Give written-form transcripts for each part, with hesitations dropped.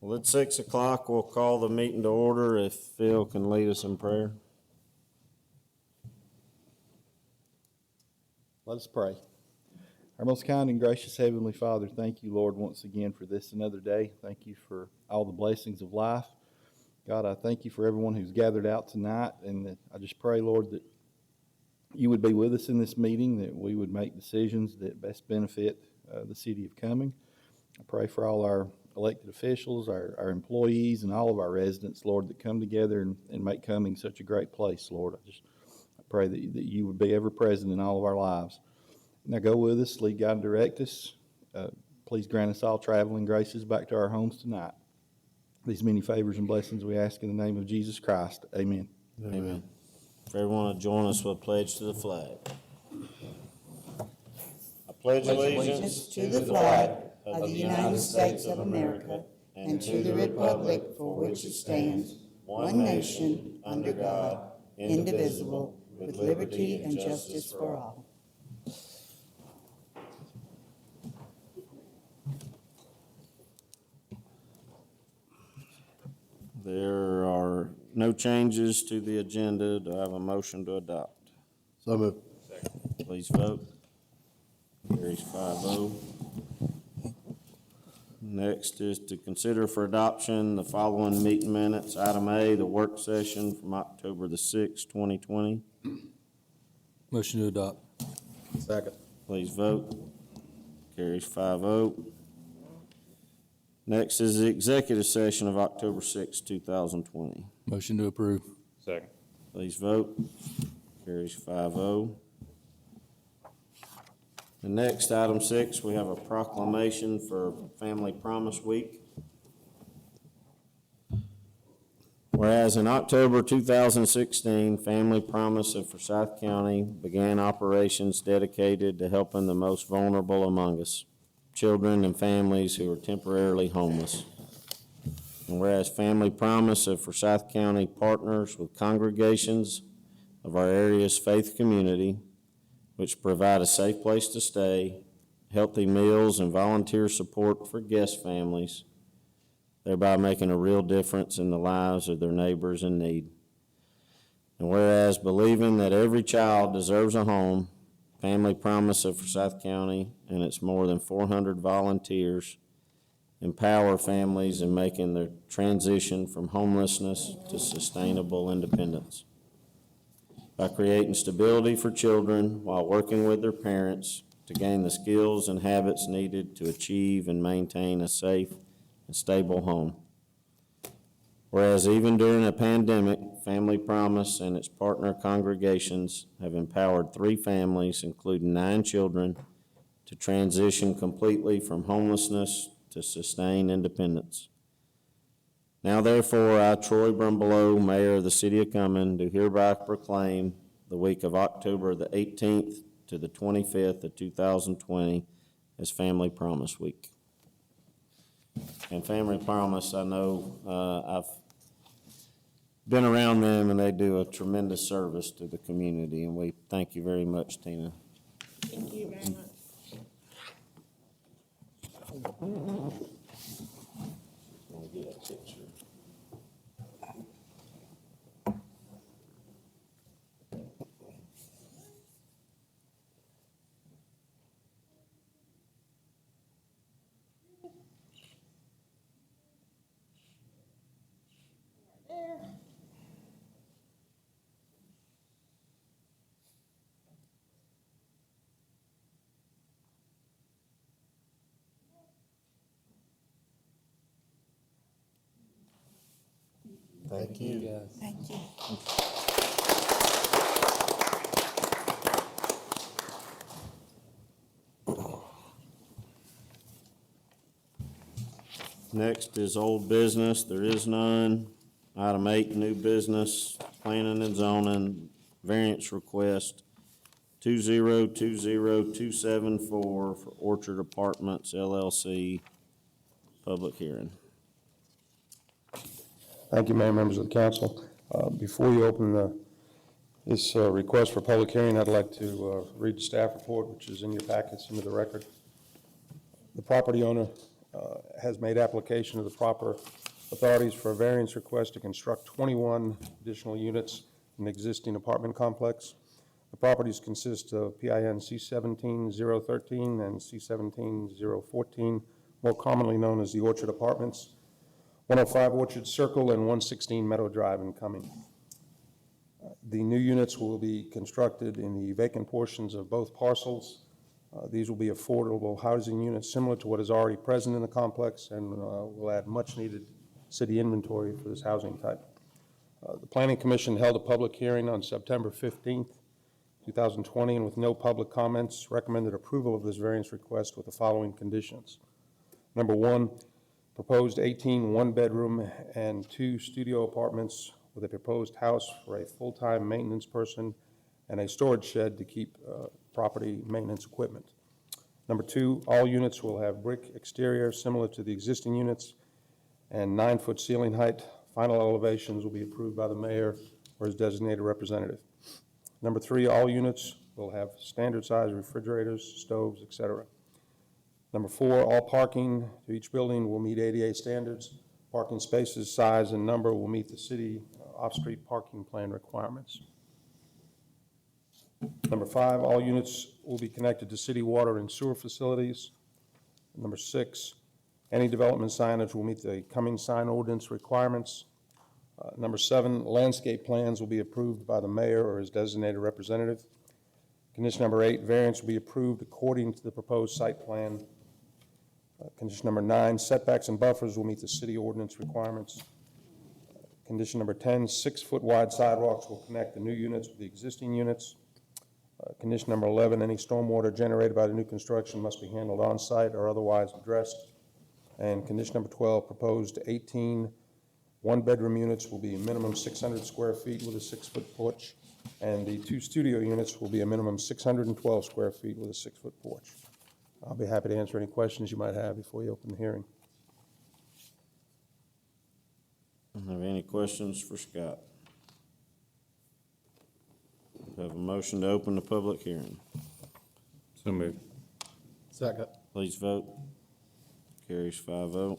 Well, it's 6 o'clock. We'll call the meeting to order if Phil can lead us in prayer. Let us pray. Our most kind and gracious Heavenly Father, thank you, Lord, once again for this another day. Thank you for all the blessings of life. God, I thank you for everyone who's gathered out tonight, and I just pray, Lord, that you would be with us in this meeting, that we would make decisions that best benefit the city of Cumming. I pray for all our elected officials, our employees, and all of our residents, Lord, that come together and make Cumming such a great place, Lord. I pray that you would be ever present in all of our lives. Now go with us, lead, guide, and direct us. Please grant us all traveling graces back to our homes tonight. These many favors and blessings we ask in the name of Jesus Christ. Amen. Amen. If everyone will join us with a pledge to the flag. I pledge allegiance to the flag of the United States of America and to the republic for which it stands, one nation, under God, indivisible, with liberty and justice for all. There are no changes to the agenda. Do I have a motion to adopt? So moved. Please vote. Carries 5-0. Next is to consider for adoption the following meeting minutes. Item A, the work session from October the 6th, 2020. Motion to adopt. Second. Please vote. Carries 5-0. Next is the executive session of October 6, 2020. Motion to approve. Second. Please vote. Carries 5-0. The next, item 6, we have a proclamation for Family Promise Week. Whereas in October 2016, Family Promise of Forsyth County began operations dedicated to helping the most vulnerable among us, children and families who are temporarily homeless. And whereas Family Promise of Forsyth County partners with congregations of our area's faith community, which provide a safe place to stay, healthy meals, and volunteer support for guest families, thereby making a real difference in the lives of their neighbors in need. And whereas believing that every child deserves a home, Family Promise of Forsyth County and its more than 400 volunteers empower families in making their transition from homelessness to sustainable independence by creating stability for children while working with their parents to gain the skills and habits needed to achieve and maintain a safe and stable home. Whereas even during a pandemic, Family Promise and its partner congregations have empowered 3 families, including 9 children, to transition completely from homelessness to sustained independence. Now therefore, I, Troy Brumbelow, Mayor of the City of Cumming, do hereby proclaim the week of October the 18th to the 25th of 2020 as Family Promise Week. And Family Promise, I know I've been around them and they do a tremendous service to the community, and we thank you very much, Tina. Thank you very much. Let me get a picture. Thank you. Thank you. Next is old business. There is none. Item 8, new business, planning and zoning, variance request 2020274 for Orchard Apartments LLC, public hearing. Thank you, Mayor, members of the council. Before you open this request for public hearing, I'd like to read the staff report, which is in your packets into the record. The property owner has made application to the proper authorities for a variance request to construct 21 additional units in the existing apartment complex. The properties consist of PIN C17013 and C17014, more commonly known as the Orchard Apartments, 105 Orchard Circle and 116 Meadow Drive in Cumming. The new units will be constructed in the vacant portions of both parcels. These will be affordable housing units similar to what is already present in the complex and will add much-needed city inventory for this housing type. The Planning Commission held a public hearing on September 15th, 2020, and with no public comments, recommended approval of this variance request with the following conditions. Number one, proposed 18 one-bedroom and 2 studio apartments with a proposed house for a full-time maintenance person and a storage shed to keep property maintenance equipment. Number two, all units will have brick exterior similar to the existing units and 9-foot ceiling height. Final elevations will be approved by the mayor or his designated representative. Number three, all units will have standard size refrigerators, stoves, etc. Number four, all parking to each building will meet ADA standards. Parking spaces, size, and number will meet the city off-street parking plan requirements. Number five, all units will be connected to city water and sewer facilities. Number six, any development signage will meet the Cumming sign ordinance requirements. Number seven, landscape plans will be approved by the mayor or his designated representative. Condition number eight, variance will be approved according to the proposed site plan. Condition number nine, setbacks and buffers will meet the city ordinance requirements. Condition number 10, 6-foot wide sidewalks will connect the new units with the existing units. Condition number 11, any stormwater generated by the new construction must be handled on-site or otherwise addressed. And condition number 12, proposed 18 one-bedroom units will be a minimum 600 square feet with a 6-foot porch, and the 2 studio units will be a minimum 612 square feet with a 6-foot porch. I'll be happy to answer any questions you might have before you open the hearing. Have any questions for Scott? We have a motion to open the public hearing. So moved. Second. Please vote. Carries 5-0.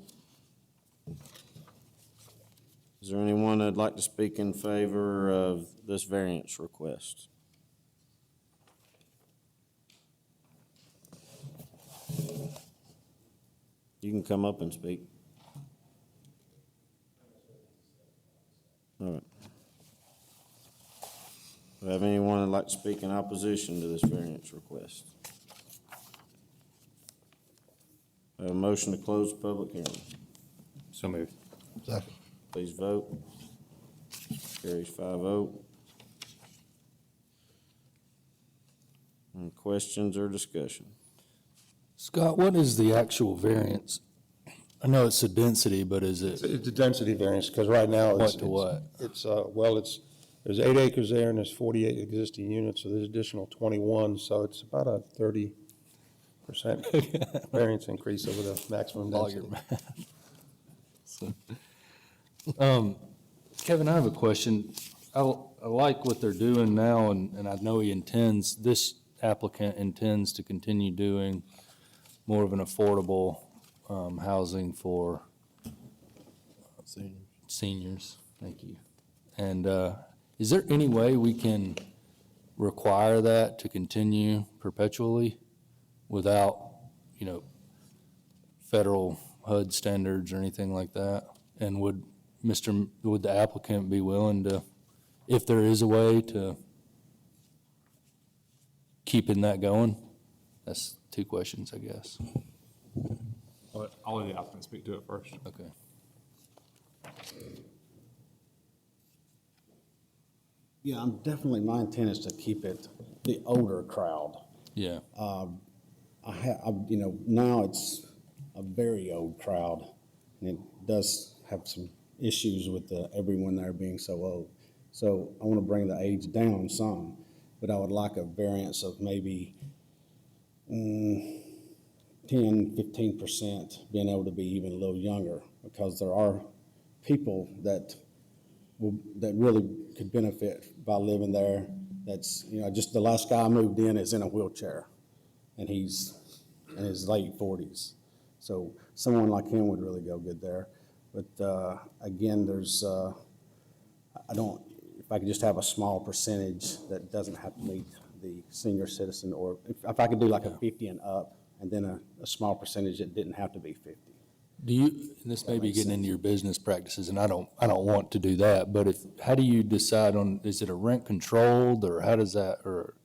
Is there anyone that'd like to speak in favor of this variance request? You can come up and speak. All right. Do we have anyone that'd like to speak in opposition to this variance request? I have a motion to close the public hearing. So moved. Second. Please vote. Carries 5-0. Any questions or discussion? Scott, what is the actual variance? I know it's the density, but is it It's a density variance, because right now what it's, to what? there's 8 acres there and there's 48 existing units, so there's additional 21, so it's about a 30% variance increase over the maximum All your density. math. Kevin, I have a question. I like what they're doing now, and I know this applicant intends to continue doing more of an affordable housing for seniors. Thank you. And is there any way we can require that to continue perpetually without, federal HUD standards or anything like that? And would the applicant be willing to, if there is a way to keeping that going? That's 2 questions, I guess. I'll let the applicant speak to it first. Okay. Yeah, my intent is to keep it the older crowd. Yeah. Now it's a very old crowd, and it does have some issues with everyone there being so old. So I want to bring the age down some, but I would like a variance of maybe 10-15% being able to be even a little younger, because there are people that really could benefit by living there. That's, just the last guy I moved in is in a wheelchair, and he's in his late 40s. So someone like him would really go good there. But again, there's, I don't, if I could just have a small percentage that doesn't have to meet the senior citizen, or if I could do like a 50 and up, and then a small percentage that didn't have to be 50. Do you, and this may be getting into your business practices, and I don't want to do that, but how do you decide on, is it a rent controlled, or how does that, or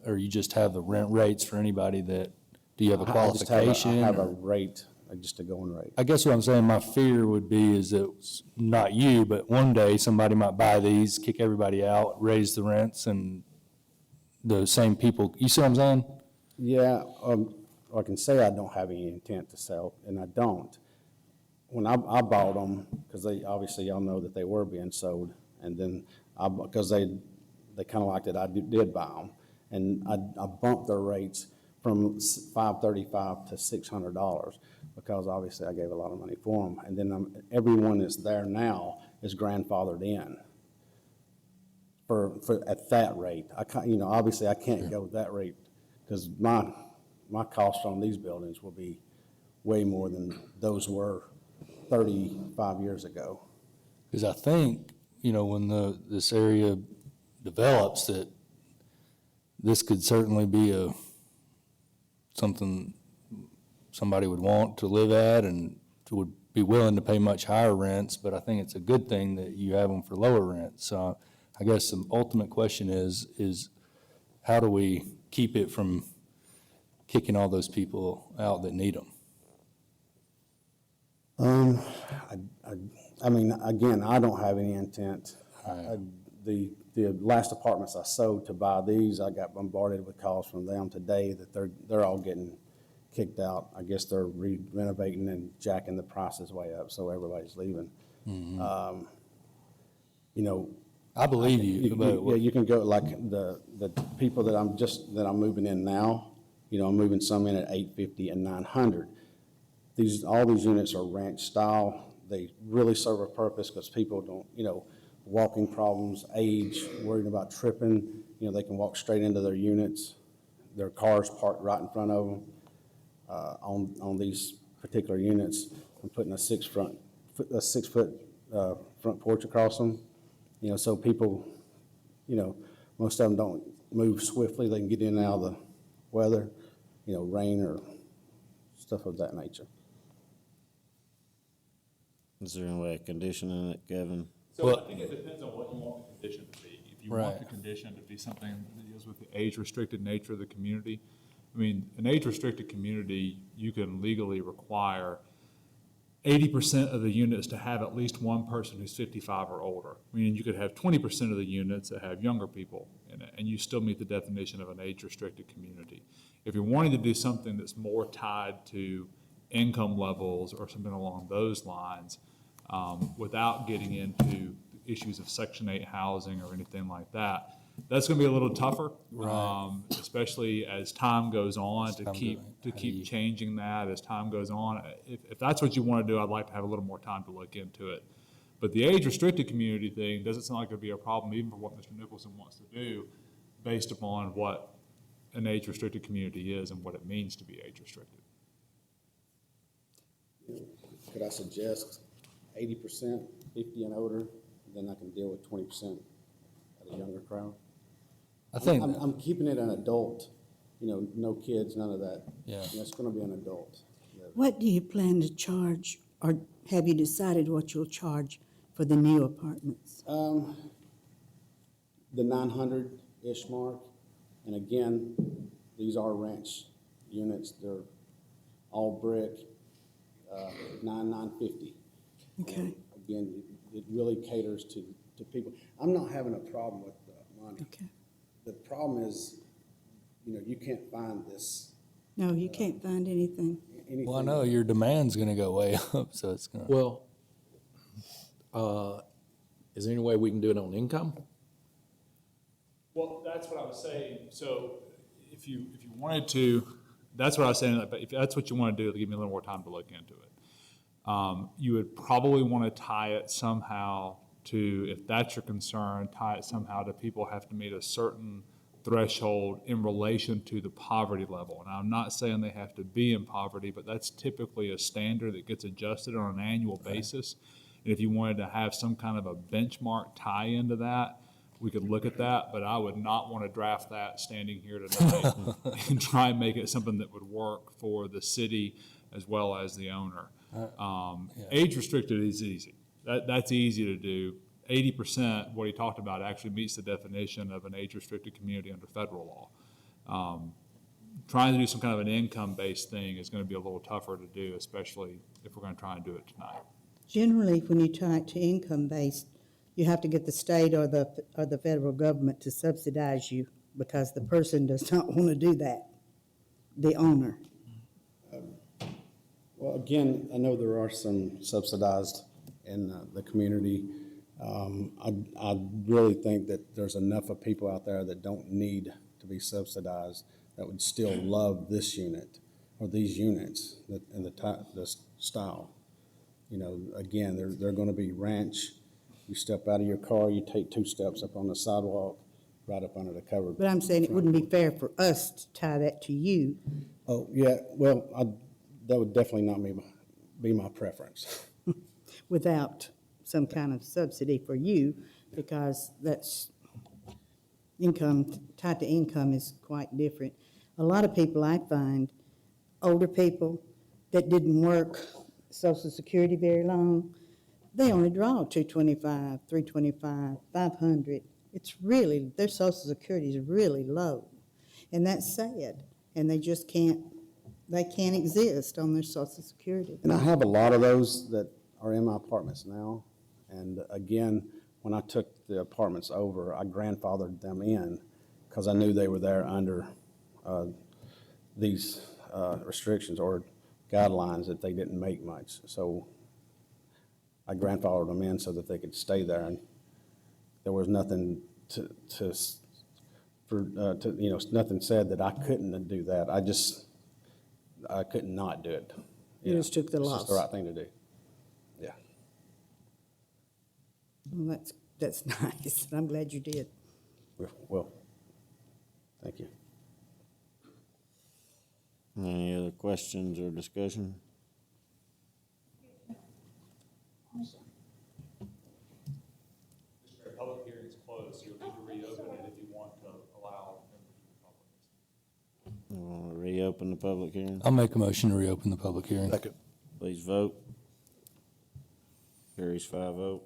or you just have the rent rates for anybody that, do you have a qualification? I have a or- rate, just a going rate. I guess what I'm saying, my fear would be is that not you, but one day somebody might buy these, kick everybody out, raise the rents, and the same people, you see what I'm saying? Yeah, I can say I don't have any intent to sell, and I don't. When I bought them, because they, obviously y'all know that they were being sold, and then because they kind of liked it, I did buy them. And I bumped their rates from $535 to $600, because obviously I gave a lot of money for them. And then everyone that's there now is grandfathered in for at that rate. Obviously I can't go with that rate, because my cost on these buildings will be way more than those were 35 years ago. Because I think, when this area develops, that this could certainly be something somebody would want to live at and would be willing to pay much higher rents, but I think it's a good thing that you have them for lower rents. So I guess the ultimate question is how do we keep it from kicking all those people out that need them? I mean, again, I don't have any intent. The last apartments I sold to buy these, I got bombarded with calls from them today that they're all getting kicked out. I guess they're renovating and jacking the prices way up, so everybody's leaving. I believe you. Yeah, you can go, like the people that I'm moving in now, I'm moving some in at $850 and $900. All these units are ranch style. They really serve a purpose, because people don't, walking problems, age, worried about tripping, they can walk straight into their units. Their cars parked right in front of them. On these particular units, I'm putting a 6 foot front porch across them. So people, most of them don't move swiftly. They can get in and out of the weather, rain or stuff of that nature. Is there any way of conditioning it, Kevin? So I think it depends on what you want the condition to be. If you want the condition to be something that deals with the age-restricted nature of the community, I mean, an age-restricted community, you can legally require 80% of the units to have at least one person who's 55 or older. Meaning you could have 20% of the units that have younger people in it, and you still meet the definition of an age-restricted community. If you're wanting to do something that's more tied to income levels or something along those lines, without getting into issues of Section 8 housing or anything like that, that's going to be a little tougher, especially as time goes on, to keep changing that as time goes on. If that's what you want to do, I'd like to have a little more time to look into it. But the age-restricted community thing doesn't sound like it'd be a problem, even for what Mr. Nicholson wants to do, based upon what an age-restricted community is and what it means to be age-restricted. Could I suggest 80%, 50 and older, then I can deal with 20% at a younger crowd? I think I'm keeping it an adult, no kids, none of that. Yeah. It's going to be an adult. What do you plan to charge, or have you decided what you'll charge for the new apartments? The 900-ish mark, and again, these are ranch units. They're all brick, $950. Okay. Again, it really caters to people. I'm not having a problem with the money. Okay. The problem is, you can't find this. No, you can't find anything. Well, I know your demand's gonna go way up, so it's gonna. Well, is there any way we can do it on income? Well, that's what I was saying. So if you wanted to, that's what I was saying, but if that's what you want to do, give me a little more time to look into it. You would probably want to tie it somehow to, if that's your concern, tie it somehow to people have to meet a certain threshold in relation to the poverty level. And I'm not saying they have to be in poverty, but that's typically a standard that gets adjusted on an annual basis. And if you wanted to have some kind of a benchmark tie into that, we could look at that, but I would not want to draft that standing here tonight and try and make it something that would work for the city as well as the owner. Age restricted is easy. That's easy to do. 80%, what he talked about, actually meets the definition of an age-restricted community under federal law. Trying to do some kind of an income-based thing is going to be a little tougher to do, especially if we're going to try and do it tonight. Generally, when you tie it to income-based, you have to get the state or the federal government to subsidize you because the person does not want to do that, the owner. Well, again, I know there are some subsidized in the community. I really think that there's enough of people out there that don't need to be subsidized that would still love this unit or these units and the style. You know, again, they're going to be ranch. You step out of your car, you take 2 steps up on the sidewalk, right up under the cover. But I'm saying it wouldn't be fair for us to tie that to you. Oh, yeah, well, that would definitely not be my preference. Without some kind of subsidy for you, because that's income, tied to income is quite different. A lot of people I find, older people that didn't work Social Security very long, they only draw 225, 325, 500. It's really, their Social Security is really low. And that's sad. And they just can't exist on their Social Security. And I have a lot of those that are in my apartments now. And again, when I took the apartments over, I grandfathered them in because I knew they were there under these restrictions or guidelines that they didn't make much. So I grandfathered them in so that they could stay there, and there was nothing nothing said that I couldn't do that. I could not do it. You just took the It's loss. just the right thing to do. Yeah. Well, that's nice. I'm glad you did. Well, thank you. Any other questions or discussion? Mr. Mayor, public hearing is closed. You'll need to reopen it if you want to allow members of the public. You want to reopen the public hearing? I'll make a motion to reopen the public hearing. Second. Please vote. Carries 5-0.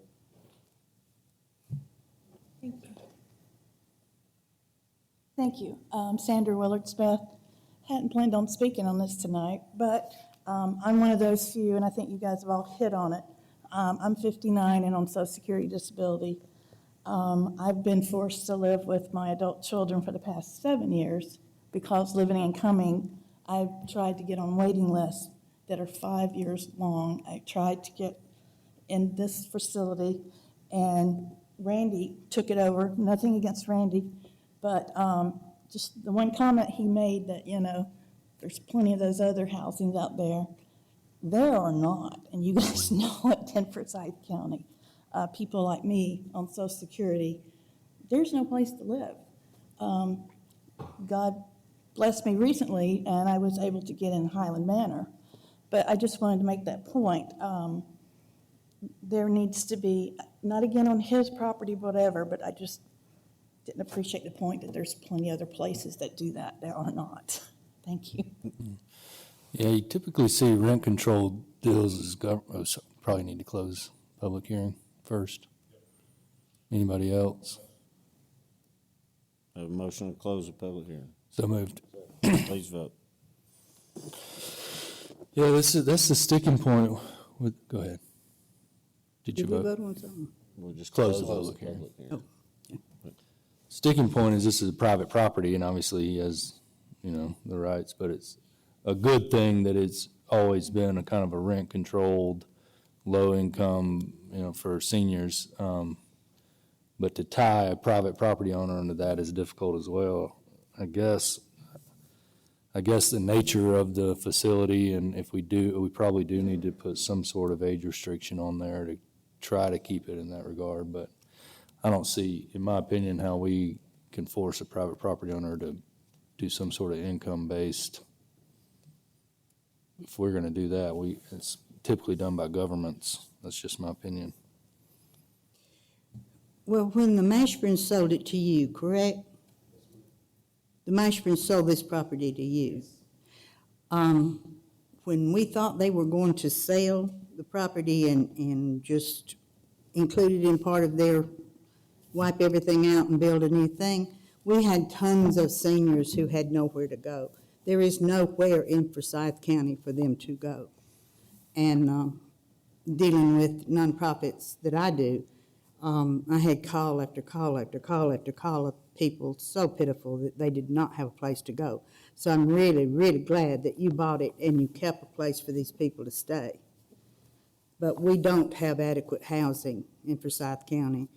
Thank you. Thank you. Sandra Willard Smith. Hadn't planned on speaking on this tonight, but I'm one of those few, and I think you guys have all hit on it. I'm 59 and on Social Security disability. I've been forced to live with my adult children for the past 7 years because living in Cumming, I've tried to get on waiting lists that are 5 years long. I tried to get in this facility, and Randy took it over. Nothing against Randy, but just the one comment he made that, you know, there's plenty of those other housings out there. There are not, and you guys know it in Forsyth County. People like me on Social Security, there's no place to live. God blessed me recently, and I was able to get in Highland Manor. But I just wanted to make that point. There needs to be, not again on his property, whatever, but I just didn't appreciate the point that there's plenty of other places that do that. There are not. Thank you. Yeah, you typically see rent-controlled deals as probably need to close public hearing first. Anybody else? Have a motion to close the public hearing. So moved. Please vote. Yeah, that's the sticking point with, go ahead. Did you Did we vote? vote on something? We'll just Close the close public hearing. Oh. Sticking point is this is a private property, and obviously he has, you know, the rights, but it's a good thing that it's always been a kind of a rent-controlled, low-income, you know, for seniors. But to tie a private property owner into that is difficult as well. I guess the nature of the facility, and if we do, we probably do need to put some sort of age restriction on there to try to keep it in that regard. But I don't see, in my opinion, how we can force a private property owner to do some sort of income-based. If we're gonna do that, it's typically done by governments. That's just my opinion. Well, when the Mashburns sold it to you, correct? The Mashburns sold this property to you. When we thought they were going to sell the property and just include it in part of their wipe everything out and build a new thing, we had tons of seniors who had nowhere to go. There is nowhere in Forsyth County for them to go. And dealing with nonprofits that I do, I had call after call after call after call of people so pitiful that they did not have a place to go. So I'm really, really glad that you bought it and you kept a place for these people to stay. But we don't have adequate housing in Forsyth County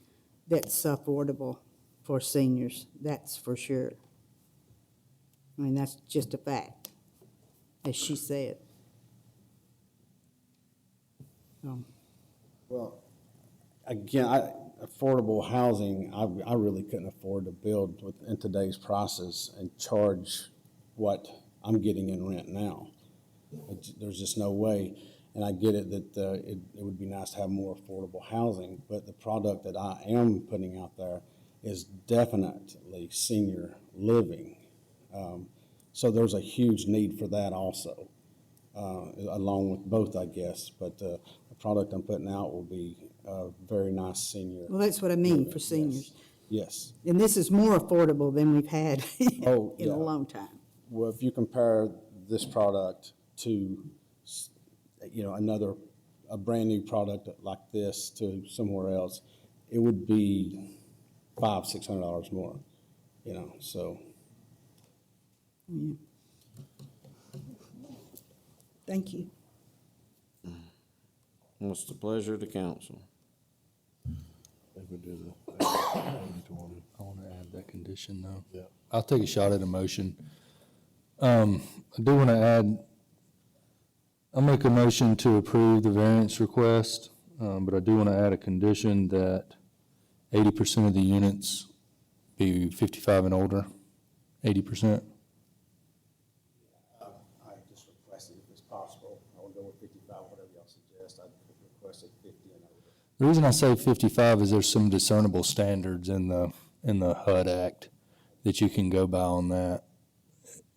that's affordable for seniors, that's for sure. I mean, that's just a fact, as she said. Well, again, affordable housing, I really couldn't afford to build in today's prices and charge what I'm getting in rent now. There's just no way. And I get it that it would be nice to have more affordable housing, but the product that I am putting out there is definitely senior living. So there's a huge need for that also, along with both, I guess. But the product I'm putting out will be very nice senior. Well, that's what I mean for seniors. Yes. And this is more affordable than we've had in yeah. a long time. Well, if you compare this product to, a brand new product like this to somewhere else, it would be $500-600 more, so. Yeah. Thank you. What's the pleasure of the council? I want to add that condition, though. Yeah. I'll take a shot at a motion. I do want to add, I'll make a motion to approve the variance request, but I do want to add a condition that 80% of the units be 55 and older, 80%. I just requested if it's possible, I will go with 55, whatever y'all suggest. I requested 50 and over. The reason I say 55 is there's some discernible standards in the HUD Act that you can go by on that.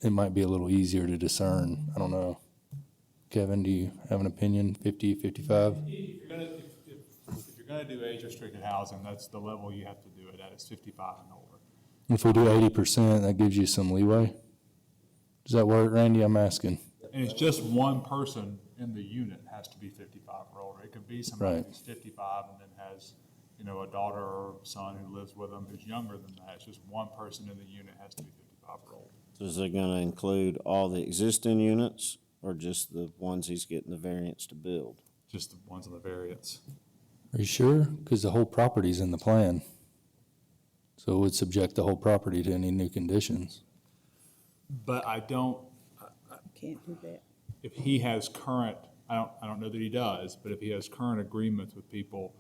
It might be a little easier to discern. I don't know. Kevin, do you have an opinion, 50, 55? If you're gonna do age-restricted housing, that's the level you have to do it at, is 55 and older. If we do 80%, that gives you some leeway? Does that work, Randy? I'm asking. And it's just one person in the unit has to be 55 or older. It could be somebody Right. who's 55 and then has, a daughter or son who lives with them who's younger than that. It's just one person in the unit has to be 55 or older. So is it gonna include all the existing units or just the ones he's getting the variance to build? Just the ones on the variance. Are you sure? Because the whole property's in the plan. So it would subject the whole property to any new conditions. But I don't, Can't do that. if he has current, I don't know that he does, but if he has current agreements with people,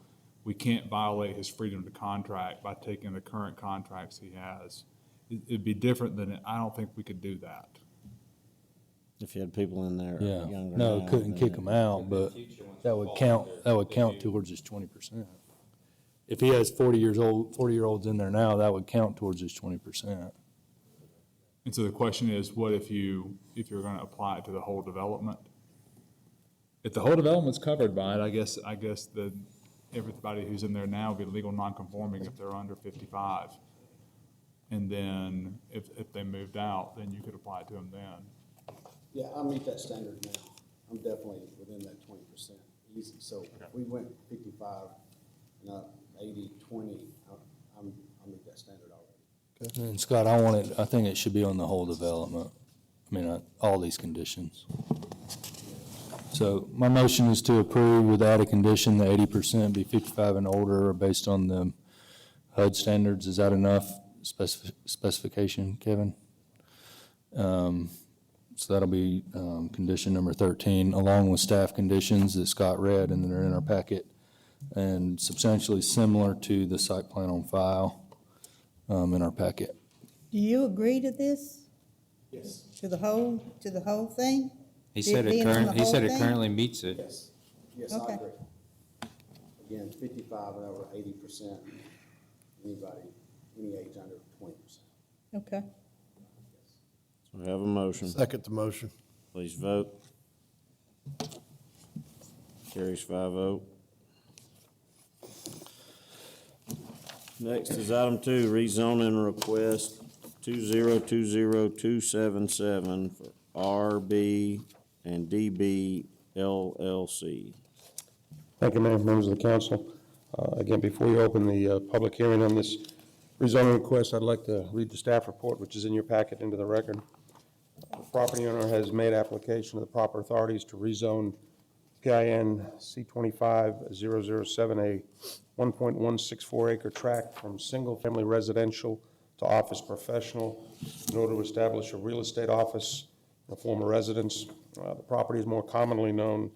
we can't violate his freedom to contract by taking the current contracts he has. It'd be different than, I don't think we could do that. If you had people in there Yeah. younger No, now, couldn't then kick them out, but that would count towards his 20%. If he has 40-year-olds in there now, that would count towards his 20%. And so the question is, what if you're gonna apply it to the whole development? If the whole development's covered by it, I guess everybody who's in there now will be legal non-conforming if they're under 55. And then if they moved out, then you could apply it to them then. Yeah, I meet that standard now. I'm definitely within that 20%, easy. So if we went 55, 80, 20, I'll meet that standard already. And Scott, I think it should be on the whole development. I mean, all these conditions. So my motion is to approve with added condition that 80% be 55 and older based on the HUD standards. Is that enough specification, Kevin? So that'll be condition number 13, along with staff conditions that Scott read and that are in our packet, and substantially similar to the site plan on file. in our packet. Do you agree to this? Yes. To the whole thing? He said Being on the he said whole it thing? currently meets it. Yes, yes, Okay. I agree. Again, 55 and over, 80%, anybody, any age under 20%. Okay. So we have a motion. Second the motion. Please vote. Carries 5-0. Next is item 2, rezoning request 2020277 for RB and DB LLC. Thank you, Mayor, members of the council. Again, before you open the public hearing on this rezoning request, I'd like to read the staff report, which is in your packet, into the record. The property owner has made application to the proper authorities to rezone PIN C25007, a 1.164 acre tract from single-family residential to office professional in order to establish a real estate office in a former residence. The property is more commonly known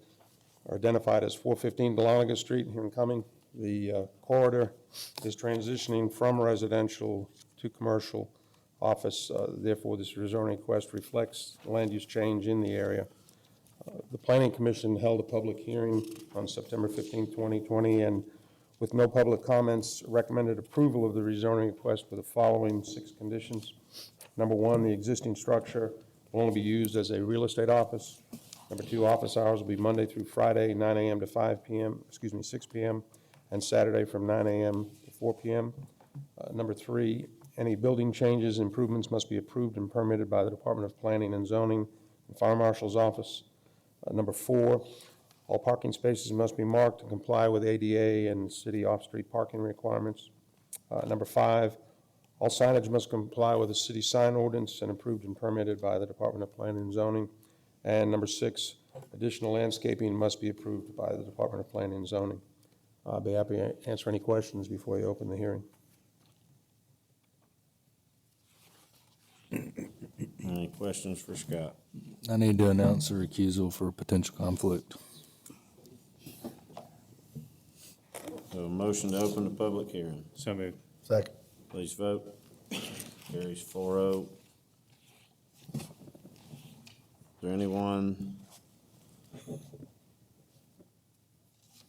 or identified as 415 Dahlonega Street here in Cumming. The corridor is transitioning from residential to commercial office. Therefore, this rezoning request reflects the land use change in the area. The Planning Commission held a public hearing on September 15, 2020, and with no public comments, recommended approval of the rezoning request with the following 6 conditions. Number 1, the existing structure will only be used as a real estate office. Number 2, office hours will be Monday through Friday, 9 a.m. to 6 p.m., and Saturday from 9 a.m. to 4 p.m. Number 3, any building changes, improvements must be approved and permitted by the Department of Planning and Zoning and Fire Marshal's Office. Number 4, all parking spaces must be marked and comply with ADA and city off-street parking requirements. Number 5, all signage must comply with the city sign ordinance and approved and permitted by the Department of Planning and Zoning. And number 6, additional landscaping must be approved by the Department of Planning and Zoning. I'll be happy to answer any questions before you open the hearing. Any questions for Scott? I need to announce a recusal for potential conflict. So a motion to open the public hearing. So moved. Second. Please vote. Carries 4-0. Is there anyone?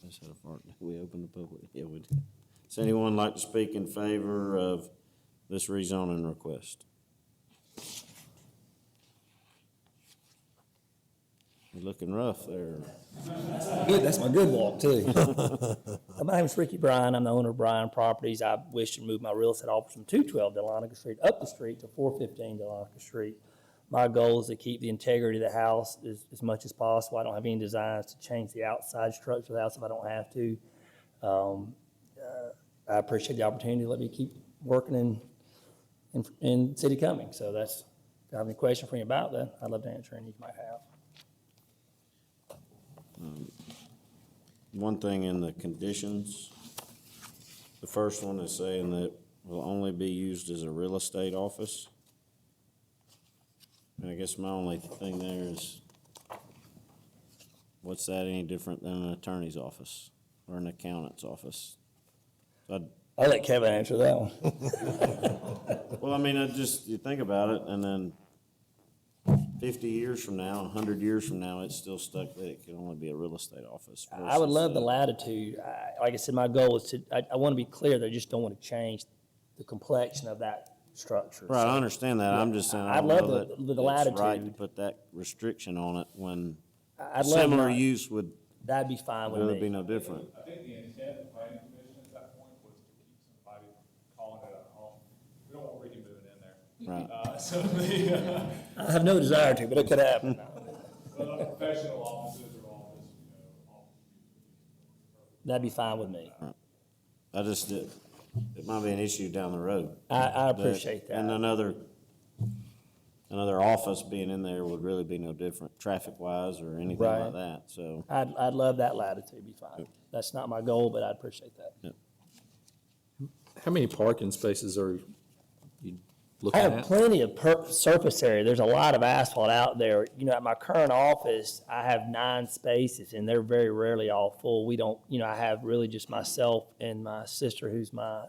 That's how far we open the public. Yeah, we did. Does anyone like to speak in favor of this rezoning request? You're looking rough there. Good, that's my good walk, too. My name is Ricky Bryan. I'm the owner of Bryan Properties. I wish to move my real estate office from 212 Dahlonega Street up the street to 415 Dahlonega Street. My goal is to keep the integrity of the house as much as possible. I don't have any designs to change the outside structure of the house if I don't have to. I appreciate the opportunity to let me keep working in City Cumming. So that's, if you have any question for me about that, I'd love to answer any you might have. One thing in the conditions, the first one is saying that will only be used as a real estate office. And I guess my only thing there is, what's that any different than an attorney's office or an accountant's office? I'll let Kevin answer that one. Well, I mean, you think about it, and then 50 years from now, 100 years from now, it's still stuck that it can only be a real estate office. I would love the versus, latitude. Like I said, my goal is I want to be clear that I just don't want to change the complexion of that structure. Right, I understand that. I'm just saying, I I'd don't love know the that it's right to latitude. put that restriction on it when I'd love similar not- use would That'd be fine with really be me. no different. I think the intent of the planning commission at that point was to keep somebody from calling it a home. We don't want Ricky moving in there. Right. So I have no desire to, but it could happen. the professional offices or office, That'd be fine with me. I just, it might be an issue down the road. I appreciate that. And another office being in there would really be no different, traffic-wise or anything Right. like that, so. I'd love that latitude, be fine. That's not my goal, but I'd appreciate that. How many parking spaces are you I looking have at? plenty of surface area. There's a lot of asphalt out there. You know, at my current office, I have 9 spaces, and they're very rarely all full. We don't, I have really just myself and my sister, who's my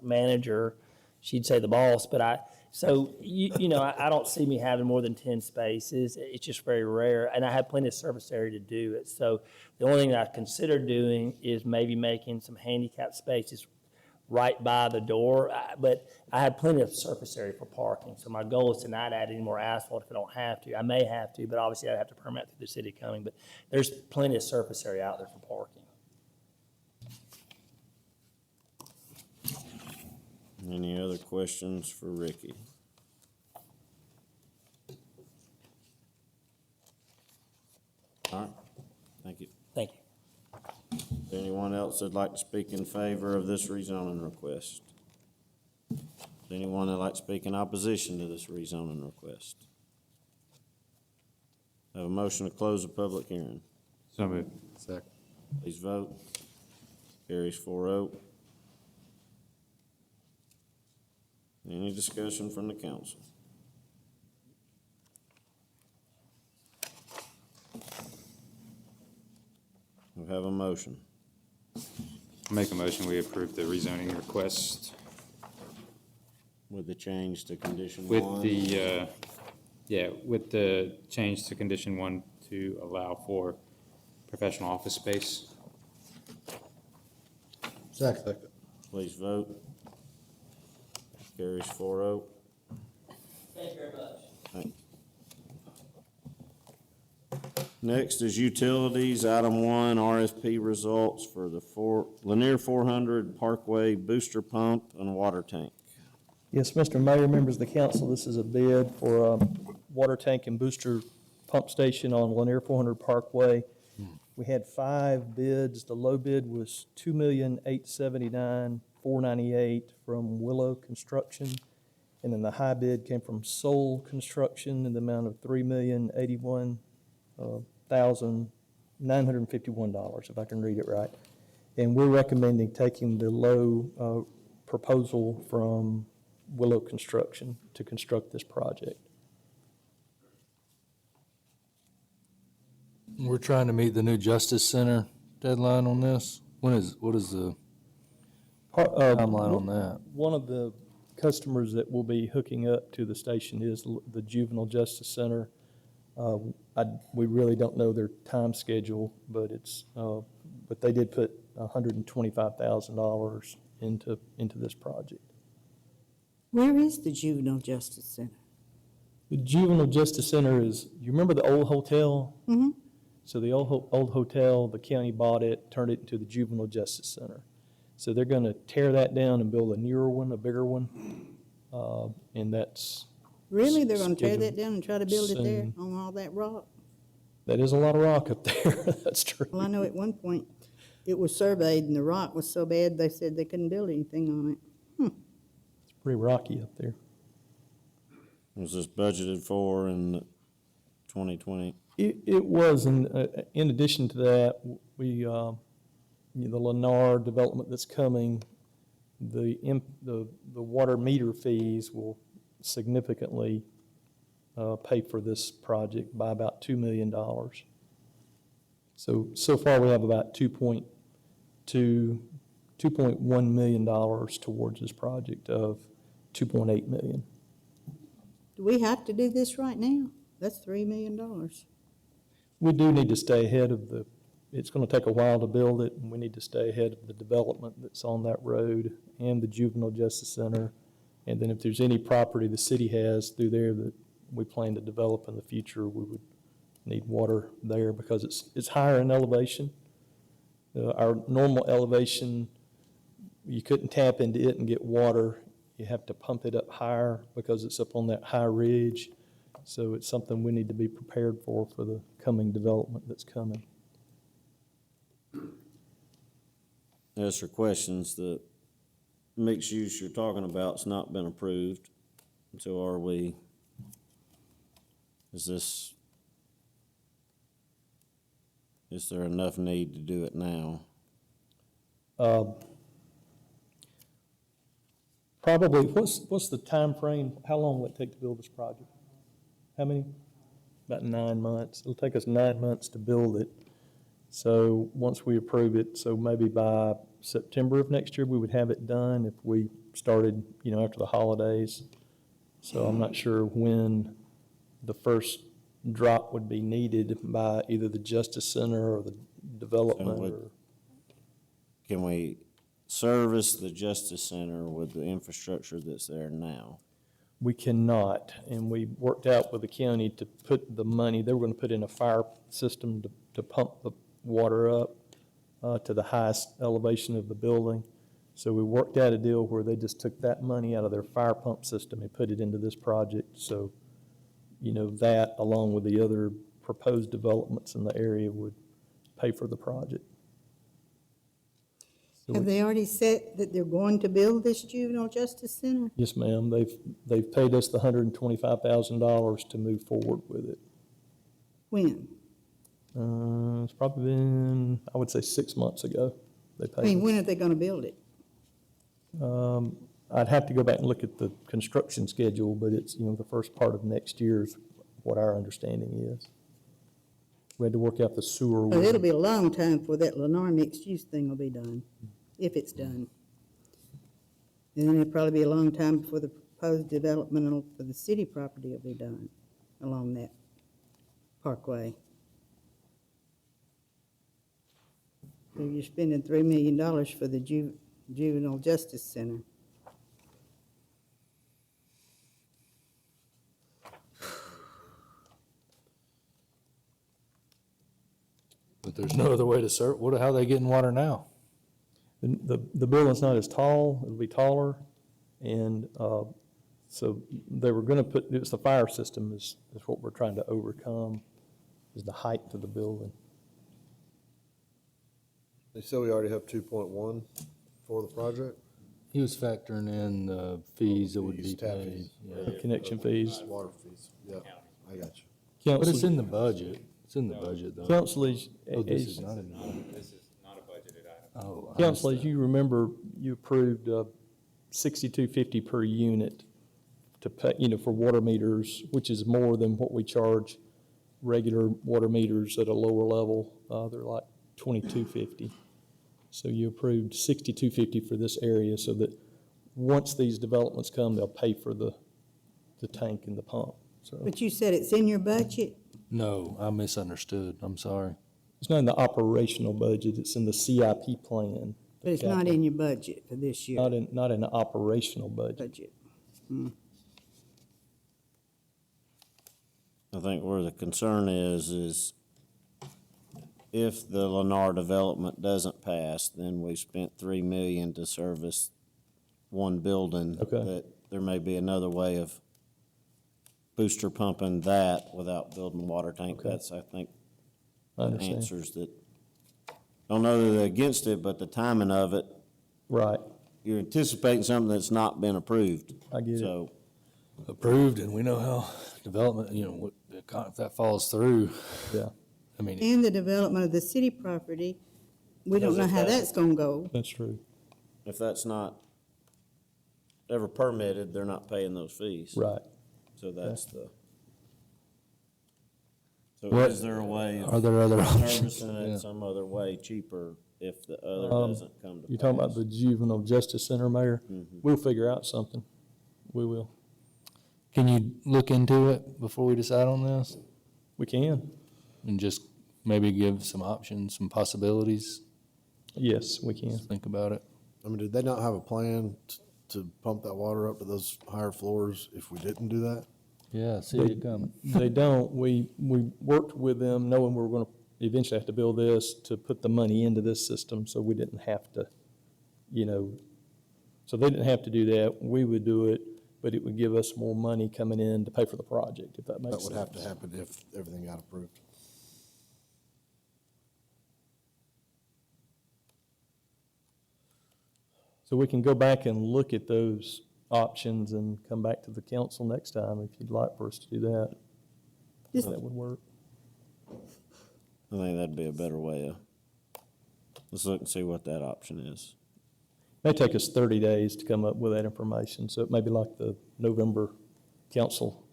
manager, she'd say the boss, but I don't see me having more than 10 spaces. It's just very rare, and I have plenty of surface area to do it. So the only thing I consider doing is maybe making some handicap spaces right by the door, but I have plenty of surface area for parking. So my goal is to not add any more asphalt if I don't have to. I may have to, but obviously I'd have to permit through the city of Cumming, but there's plenty of surface area out there for parking. Any other questions for Ricky? All right, thank you. Thank you. Anyone else that'd like to speak in favor of this rezoning request? Anyone that'd like to speak in opposition to this rezoning request? Have a motion to close the public hearing. So moved. Second. Please vote. Carries 4-0. Any discussion from the council? We have a motion. Make a motion, we approve the rezoning request With the change to condition with one. with the change to condition 1 to allow for professional office space. Second. Please vote. Carries 4-0. Thank you very much. Thank you. Next is utilities, item 1, RFP results for the Lanier 400 Parkway booster pump and water tank. Yes, Mr. Mayor, members of the council, this is a bid for a water tank and booster pump station on Lanier 400 Parkway. We had 5 bids. The low bid was $2,879,498 from Willow Construction. And then the high bid came from Soul Construction in the amount of $3,081,951, if I can read it right. And we're recommending taking the low proposal from Willow Construction to construct this project. We're trying to meet the new Justice Center deadline on this. What is the timeline on that? One of the customers that will be hooking up to the station is the Juvenile Justice Center. We really don't know their time schedule, but but they did put $125,000 into this project. Where is the Juvenile Justice Center? The Juvenile Justice Center is, you remember the old hotel? Mm-hmm. So the old hotel, the county bought it, turned it into the Juvenile Justice Center. So they're going to tear that down and build a newer one, a bigger one, and that's Really? They're gonna tear that scheduled down and try to build it there soon. on all that rock? That is a lot of rock up there. That's true. Well, I know at one point it was surveyed and the rock was so bad they said they couldn't build anything on it. It's pretty rocky up there. Was this budgeted for in 2020? It was, and in addition to that, we, the Lennar development that's coming, the water meter fees will significantly pay for this project by about $2 million. So far we have about $2.1 million towards this project of $2.8 million. Do we have to do this right now? That's $3 million. We do need to stay ahead of it's going to take a while to build it, and we need to stay ahead of the development that's on that road and the Juvenile Justice Center. And then if there's any property the city has through there that we plan to develop in the future, we would need water there because it's higher in elevation. Our normal elevation, you couldn't tap into it and get water. You have to pump it up higher because it's up on that high ridge. So it's something we need to be prepared for the coming development that's coming. As for questions, the mixed use you're talking about's not been approved. So is there enough need to do it now? Probably, what's the time frame? How long will it take to build this project? How many? About 9 months. It'll take us 9 months to build it. So once we approve it, so maybe by September of next year, we would have it done if we started, after the holidays. So I'm not sure when the first drop would be needed by either the Justice Center or the development or. Can we service the Justice Center with the infrastructure that's there now? We cannot, and we worked out with the county to put the money, they were gonna put in a fire system to pump the water up to the highest elevation of the building. So we worked out a deal where they just took that money out of their fire pump system and put it into this project. So, that along with the other proposed developments in the area would pay for the project. So Have they already said that they're going to build this juvenile justice center? Yes, ma'am. They've paid us the $125,000 to move forward with it. When? It's probably been, I would say, 6 months ago. They I mean, paid when are they gonna build it? us. I'd have to go back and look at the construction schedule, but it's, the first part of next year is what our understanding is. We had to work out the sewer. Well, it'll be a long time before that Lennar mixed-use thing will be done, if it's done. And then it'll probably be a long time before the proposed development for the city property will be done along that parkway. So you're spending $3 million for the juvenile justice center. But there's no other way to serve, how are they getting water now? The building's not as tall, it'll be taller, and so they were gonna it's the fire system is what we're trying to overcome, is the height of the building. They said we already have 2.1 for the project? He was factoring in the fees that would be Tap paid. fees. Yeah. The connection fees. Water fees, yeah, I got you. But it's Council, in the budget. It's in the budget, though. council, Oh, this is not in the budget. This is not a budgeted item. Oh, I council, as missed that. you remember, you approved $62.50 per unit to pay, for water meters, which is more than what we charge regular water meters at a lower level. They're like $22.50. So you approved $62.50 for this area so that once these developments come, they'll pay for the tank and the pump. So But you said it's in your budget? No, I misunderstood. I'm sorry. it's not in the operational budget, it's in the CIP plan. But it's not in your budget for this year? Not in the operational budget. Budget. I think where the concern is if the Lennar development doesn't pass, then we've spent $3 million to service one building. Okay. That there may be another way of booster pumping that without building a water tank. Okay. That's, I think, I understand. answers that. Don't know that they're against it, but the timing of it, Right, you're anticipating something that's not been approved. I get it. So, Approved, and we know how development, if that falls through, yeah, I mean, And the development of the city property, we don't know how that's gonna go. that's true. if that's not ever permitted, they're not paying those fees. Right. So that's the. So What- is there a way are of there other options? servicing Yeah. it some other way cheaper if the other Um, doesn't come to pass? You're talking about the juvenile justice center, Mayor? Mhm. We'll figure out something. We will. Can you look into it before we decide on this? We can. And just maybe give some options, some possibilities? Yes, we can. Just think about it. I mean, did they not have a plan to pump that water up to those higher floors if we didn't do that? Yeah, see They- it coming. They don't. We worked with them knowing we were going to eventually have to build this to put the money into this system, so we didn't have to, so they didn't have to do that. We would do it, but it would give us more money coming in to pay for the project, if that makes That sense. would have to happen if everything got approved. So we can go back and look at those options and come back to the council next time if you'd like for us to do that. If that would work. I think that'd be a better way of, let's look and see what that option is. May take us 30 days to come up with that information, so it may be like the November council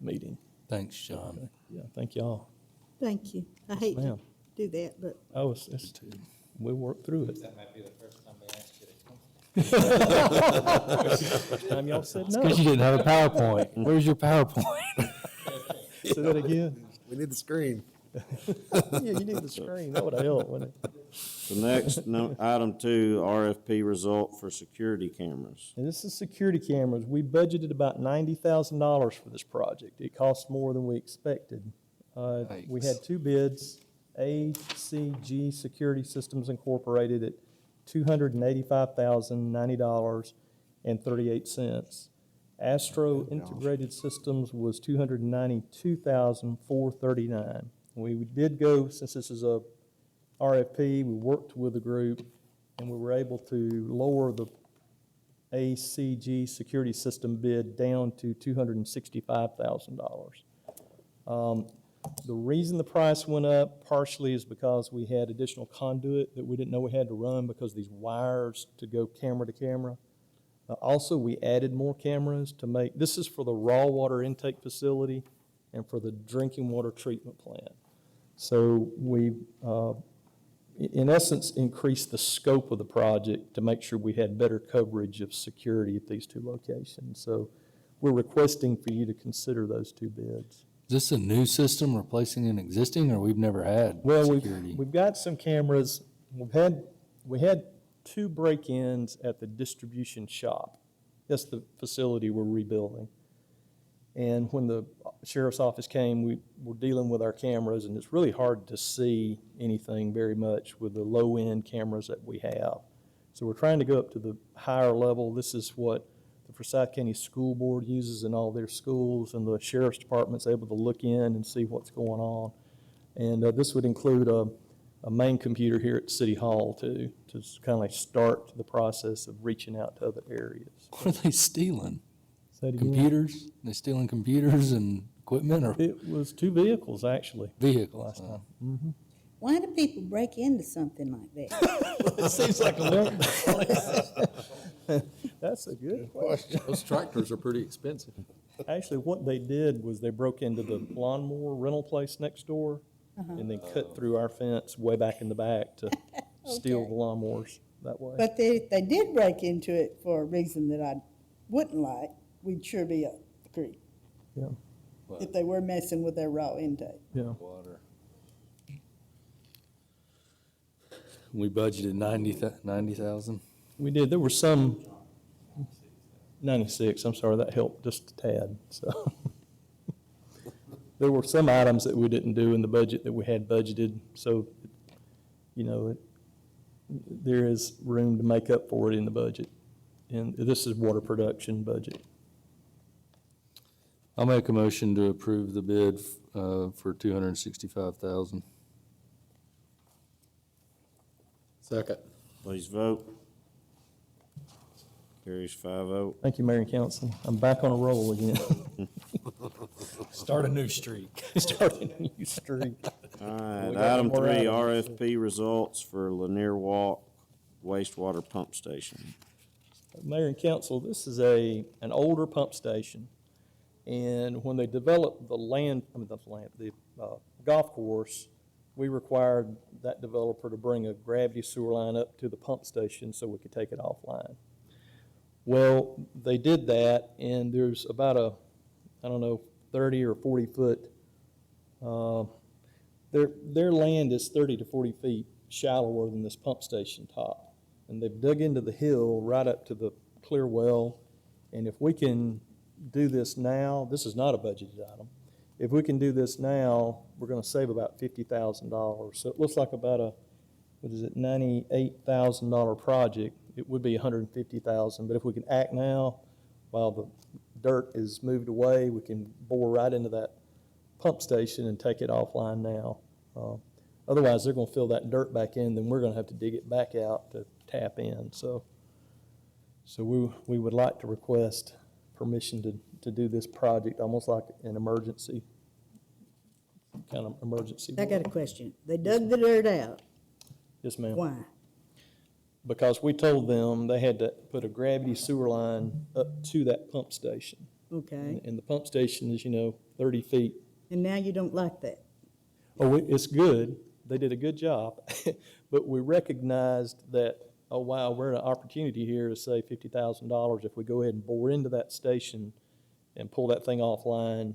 meeting. Thanks, John. Yeah, thank y'all. Thank you. I hate to Ma'am. do that, but Oh, we'll work through it. That might be the first time Time y'all said no. Because you didn't have a PowerPoint. Where's your PowerPoint? Say that again. We need the screen. Yeah, you need the screen. That would have helped, wouldn't it? The next, item 2, RFP result for security cameras. And this is security cameras. We budgeted about $90,000 for this project. It cost more than we expected. We had 2 bids, ACG Security Systems Incorporated at $285,090.38. Astro Integrated Systems was $292,439. We did go, since this is a RFP, we worked with the group, and we were able to lower the ACG security system bid down to $265,000. The reason the price went up partially is because we had additional conduit that we didn't know we had to run because of these wires to go camera to camera. Also, we added more cameras to make, this is for the raw water intake facility and for the drinking water treatment plant. So we, in essence, increased the scope of the project to make sure we had better coverage of security at these 2 locations. So we're requesting for you to consider those 2 bids. Is this a new system replacing an existing, or we've never had security? We've got some cameras. We had 2 break-ins at the distribution shop. That's the facility we're rebuilding. And when the sheriff's office came, we were dealing with our cameras, and it's really hard to see anything very much with the low-end cameras that we have. So we're trying to go up to the higher level. This is what the Forsyth County School Board uses in all their schools, and the sheriff's department's able to look in and see what's going on. And this would include a main computer here at City Hall, too, to kind of like start the process of reaching out to other areas. What are they stealing? Say it again. Computers? They stealing computers and equipment, or It was 2 vehicles, actually. vehicles? Last time. Why do people break into something like that? It seems like a milk place. That's a good question. Those tractors are pretty expensive. Actually, what they did was they broke into the lawnmower rental place next door and then cut through our fence way back in the back to steal Okay. the lawnmowers that way. But they did break into it for a reason that I wouldn't like. We'd sure be up the creek. Yeah. If they were messing with their raw intake. Yeah. Water. We budgeted 90,000. We did. There were some, 96, I'm sorry, that helped just a tad, so. There were some items that we didn't do in the budget that we had budgeted, so, there is room to make up for it in the budget. And this is water production budget. I'll make a motion to approve the bid for $265,000. Second. Please vote. Carries 5-0. Thank you, Mayor and Council. I'm back on a roll again. Start a new streak. Starting a new streak. All right, We got item one more 3, item. RFP results for Lanier Walk wastewater pump station. Mayor and Council, this is an older pump station. And when they developed the golf course, we required that developer to bring a gravity sewer line up to the pump station so we could take it offline. Well, they did that, and there's about 30 or 40 foot, their land is 30 to 40 feet shallower than this pump station top. And they've dug into the hill right up to the clear well, and if we can do this now, this is not a budgeted item. If we can do this now, we're gonna save about $50,000. So it looks like about a, $98,000 project. It would be $150,000, but if we can act now, while the dirt is moved away, we can bore right into that pump station and take it offline now. Otherwise, they're gonna fill that dirt back in, then we're gonna have to dig it back out to tap in. So we would like to request permission to do this project, almost like an emergency, kind of emergency. I got a question. They dug the dirt out. Yes, ma'am. Why? Because we told them they had to put a gravity sewer line up to that pump station. Okay. And the pump station is, 30 feet. And now you don't like that? Oh, it's good. They did a good job. But we recognized that oh, wow, we're at an opportunity here to save $50,000 if we go ahead and bore into that station and pull that thing offline,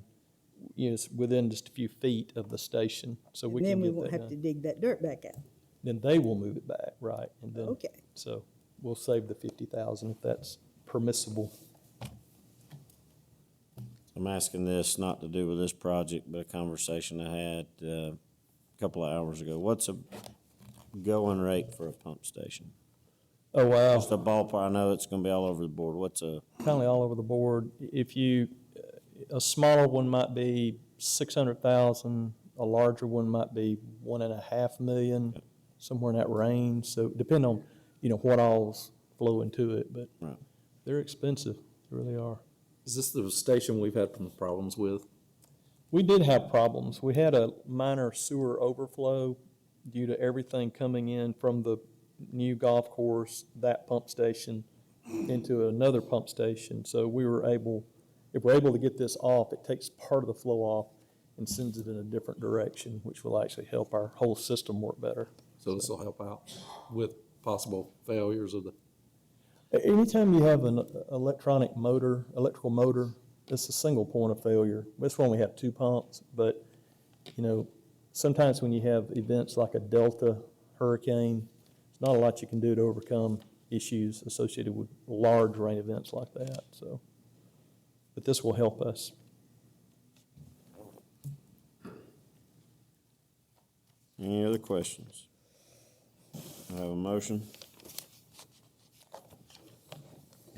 you know, it's within just a few feet of the station, so we And can then we get won't that have to done. dig that dirt back out. Then they will move it back, right, and then. Okay. So we'll save the 50,000 if that's permissible. I'm asking this not to do with this project, but a conversation I had a couple of hours ago. What's a going rate for a pump station? Oh, wow. Just a ballpark, I know it's gonna be all over the board. What's a, Kind of all over the board. If you, a smaller one might be 600,000, a larger one might be 1.5 million, somewhere in that range. So depend on, you know, what all's flowing to it, but right. they're expensive, they really are. Is this the station we've had some problems with? We did have problems. We had a minor sewer overflow due to everything coming in from the new golf course, that pump station, into another pump station. So we were able, if we're able to get this off, it takes part of the flow off and sends it in a different direction, which will actually help our whole system work better. So this will help out with possible failures of the, Anytime you have an electrical motor, it's a single point of failure. This one we have two pumps, but, you know, sometimes when you have events like a Delta hurricane, there's not a lot you can do to overcome issues associated with large rain events like that, so. But this will help us. Any other questions? I have a motion.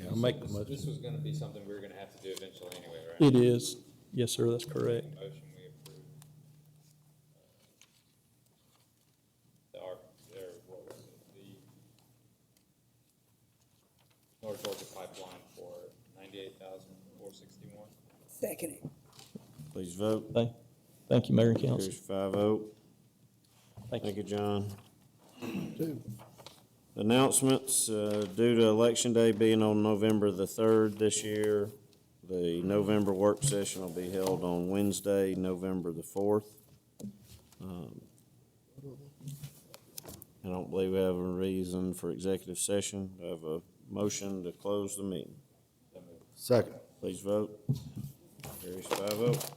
yeah, I'll make the motion. This was gonna be something we were gonna have to do eventually anyway, right? It is. Yes, sir, that's correct. Motion we approve. What was it, the North Georgia pipeline for $98,461. Second it. Please vote. Thank you, Mayor and Council. Carries 5-0. Thank you. Thank you, John. Announcements, due to Election Day being on November the 3rd this year, the November work session will be held on Wednesday, November the 4th. I don't believe we have a reason for executive session. I have a motion to close the meeting. Second. Please vote. Carries 5-0.